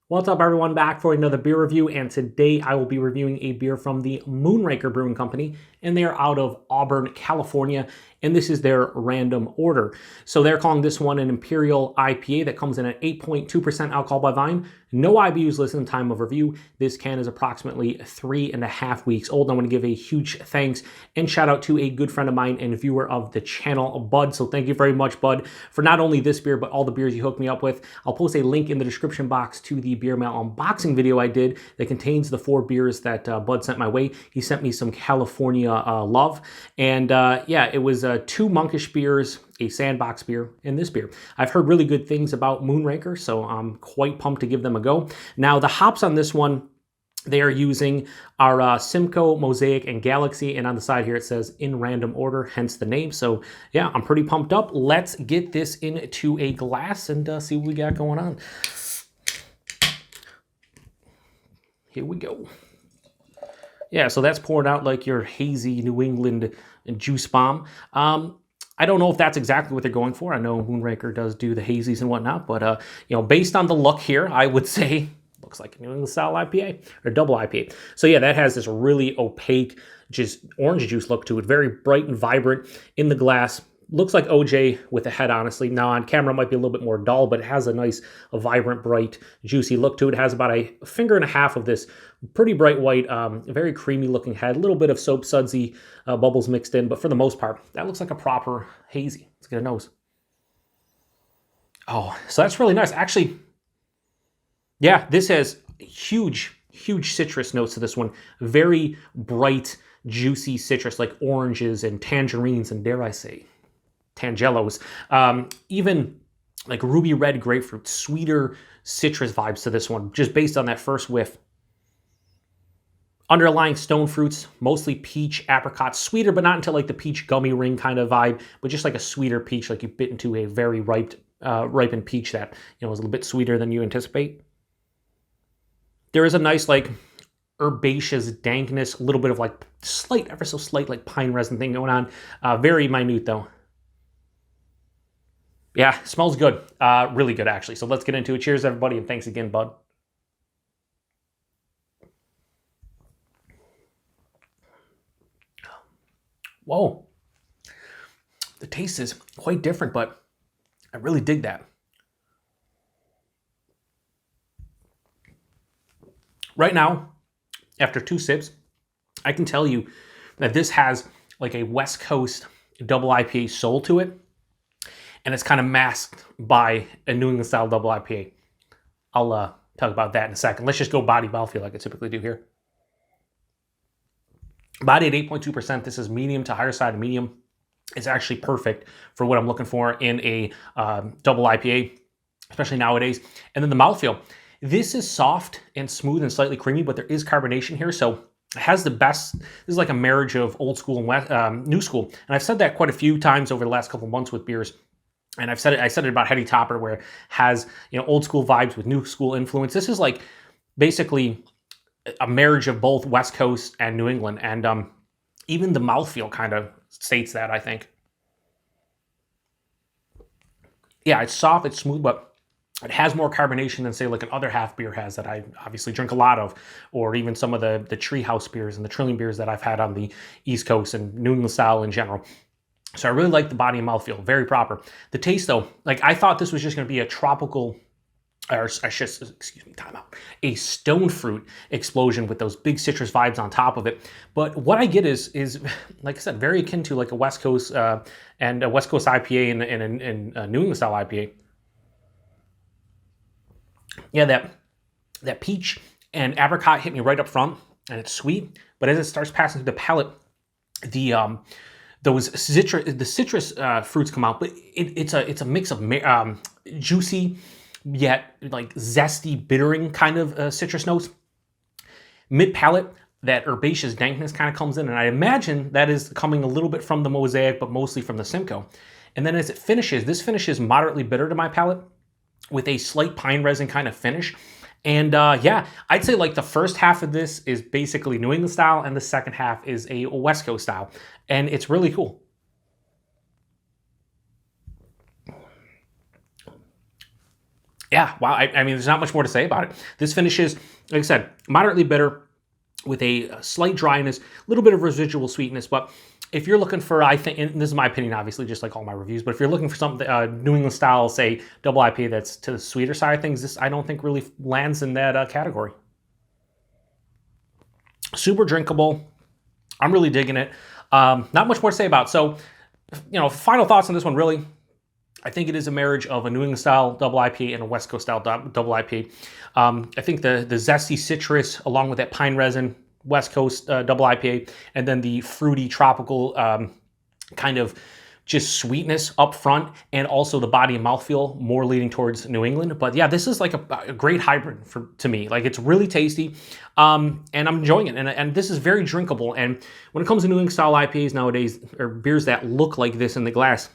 What's up, everyone? Back for another beer review, and today I will be reviewing a beer from the Moonraker Brewing Company, and they're out of Auburn, California, and this is their random order. So they're calling this one an Imperial IPA that comes in at 8.2% alcohol by volume. No IBUs listed in time of review. This can is approximately 3.5 weeks old. I want to give a huge thanks and shout out to a good friend of mine and viewer of the channel, Bud. So thank you very much, Bud, for not only this beer, but all the beers you hooked me up with. I'll post a link in the description box to the beer mail unboxing video I did that contains the 4 beers that Bud sent my way. He sent me some California love, and yeah, it was 2 monkish beers, a sandbox beer, and this beer. I've heard really good things about Moonraker, so I'm quite pumped to give them a go. Now, the hops on this one, they are using our Simcoe, Mosaic, and Galaxy, and on the side here it says in random order, hence the name. So yeah, I'm pretty pumped up. Let's get this into a glass and see what we got going on. Here we go. Yeah, so that's poured out like your hazy New England juice bomb. I don't know if that's exactly what they're going for. I know Moonraker does do the hazies and whatnot, but you know, based on the look here, I would say looks like a New England style IPA or double IPA. So yeah, that has this really opaque, just orange juice look to it. Very bright and vibrant in the glass. Looks like OJ with a head, honestly. Now on camera it might be a little bit more dull, but it has a nice, vibrant, bright, juicy look to it. It has about a finger and a half of this pretty bright white, very creamy looking head. A little bit of soap sudsy bubbles mixed in, but for the most part, that looks like a proper hazy. Let's get a nose. Oh, so that's really nice. Actually, yeah, this has huge citrus notes to this one. Very bright, juicy citrus like oranges and tangerines and, dare I say, Tangelos, even like ruby red grapefruit, sweeter citrus vibes to this one, just based on that first whiff. Underlying stone fruits, mostly peach, apricot, sweeter, but not until like the peach gummy ring kind of vibe, but just like a sweeter peach, like you bit into a very ripened peach that, you know, is a little bit sweeter than you anticipate. There is a nice like herbaceous dankness, a little bit of like slight, ever so slight like pine resin thing going on. Very minute though. Yeah, smells good. Really good, actually. So let's get into it. Cheers, everybody, and thanks again, Bud. Whoa. The taste is quite different, but I really dig that. Right now, after 2 sips, I can tell you that this has like a West Coast double IPA soul to it, and it's kind of masked by a New England style double IPA. I'll talk about that in a second. Let's just go body mouthfeel like I typically do here. Body at 8.2%. This is medium to higher side of medium. It's actually perfect for what I'm looking for in a double IPA, especially nowadays. And then the mouthfeel. This is soft and smooth and slightly creamy, but there is carbonation here, so it has the best. This is like a marriage of old school and new school. And I've said that quite a few times over the last couple of months with beers. And I said it about Heady Topper, where it has, you know, old school vibes with new school influence. This is like basically a marriage of both West Coast and New England, and even the mouthfeel kind of states that, I think. Yeah, it's soft, it's smooth, but it has more carbonation than, say, like an other half beer has that I obviously drink a lot of, or even some of the Treehouse beers and the Trillium beers that I've had on the East Coast and New England style in general. So I really like the body and mouthfeel, very proper. The taste, though, like I thought this was just going to be a tropical, or I should, excuse me, time out, a stone fruit explosion with those big citrus vibes on top of it. But what I get is like I said, very akin to like a West Coast and a West Coast IPA and a New England style IPA. Yeah, that peach and apricot hit me right up front, and it's sweet. But as it starts passing through the palate, the citrus fruits come out, but it's a mix of juicy yet like zesty, bittering kind of citrus notes. Mid palate, that herbaceous dankness kind of comes in, and I imagine that is coming a little bit from the Mosaic, but mostly from the Simcoe. And then as it finishes, this finishes moderately bitter to my palate, with a slight pine resin kind of finish. And yeah, I'd say like the first half of this is basically New England style, and the second half is a West Coast style. And it's really cool. Yeah, wow. I mean, there's not much more to say about it. This finishes, like I said, moderately bitter with a slight dryness, a little bit of residual sweetness. But if you're looking for, I think, and this is my opinion, obviously, just like all my reviews, but if you're looking for something New England style, say double IPA that's to the sweeter side of things, this I don't think really lands in that category. Super drinkable. I'm really digging it. Not much more to say about. So, final thoughts on this one, really. I think it is a marriage of a New England style double IPA and a West Coast style double IPA. I think the zesty citrus, along with that pine resin, West Coast double IPA, and then the fruity tropical kind of just sweetness up front, and also the body and mouthfeel more leaning towards New England. But yeah, this is like a great hybrid to me. Like, it's really tasty, and I'm enjoying it. And this is very drinkable. And when it comes to New England style IPAs nowadays, or beers that look like this in the glass,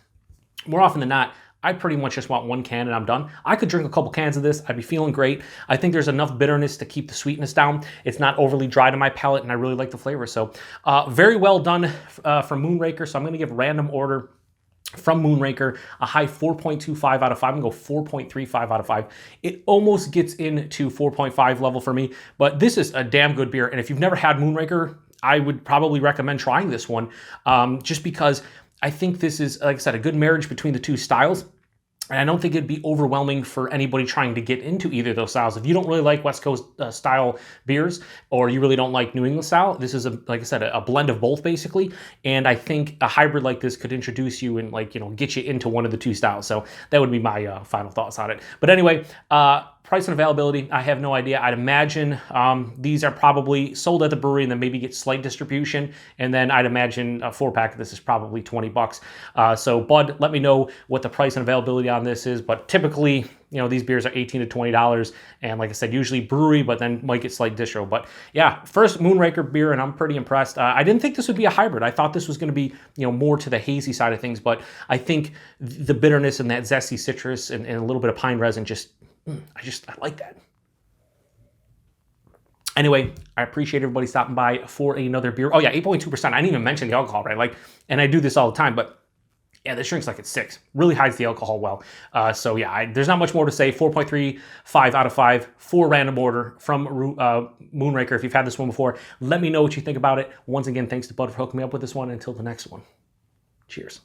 more often than not, I pretty much just want one can and I'm done. I could drink a couple cans of this. I'd be feeling great. I think there's enough bitterness to keep the sweetness down. It's not overly dry to my palate, and I really like the flavor. So very well done from Moonraker. So I'm going to give random order from Moonraker a high 4.25 out of 5. I'm going to go 4.35 out of 5. It almost gets into 4.5 level for me, but this is a damn good beer. And if you've never had Moonraker, I would probably recommend trying this one, just because I think this is, like I said, a good marriage between the two styles. And I don't think it'd be overwhelming for anybody trying to get into either of those styles. If you don't really like West Coast style beers, or you really don't like New England style, this is, like I said, a blend of both basically. And I think a hybrid like this could introduce you and get you into one of the two styles. So that would be my final thoughts on it. But anyway, price and availability, I have no idea. I'd imagine these are probably sold at the brewery and then maybe get slight distribution. And then I'd imagine a 4-pack of this is probably $20. So Bud, let me know what the price and availability on this is. But typically, these beers are $18 to $20. And like I said, usually brewery, but then might get slight distro. But yeah, first Moonraker beer, and I'm pretty impressed. I didn't think this would be a hybrid. I thought this was going to be, more to the hazy side of things. But I think the bitterness and that zesty citrus and a little bit of pine resin I like that. Anyway, I appreciate everybody stopping by for another beer. Oh yeah, 8.2%. I didn't even mention the alcohol, right? And I do this all the time, but yeah, this drink's like it's 6. Really hides the alcohol well. So yeah, there's not much more to say. 4.35 out of 5 for random order from Moonraker. If you've had this one before, let me know what you think about it. Once again, thanks to Bud for hooking me up with this one. Until the next one, cheers.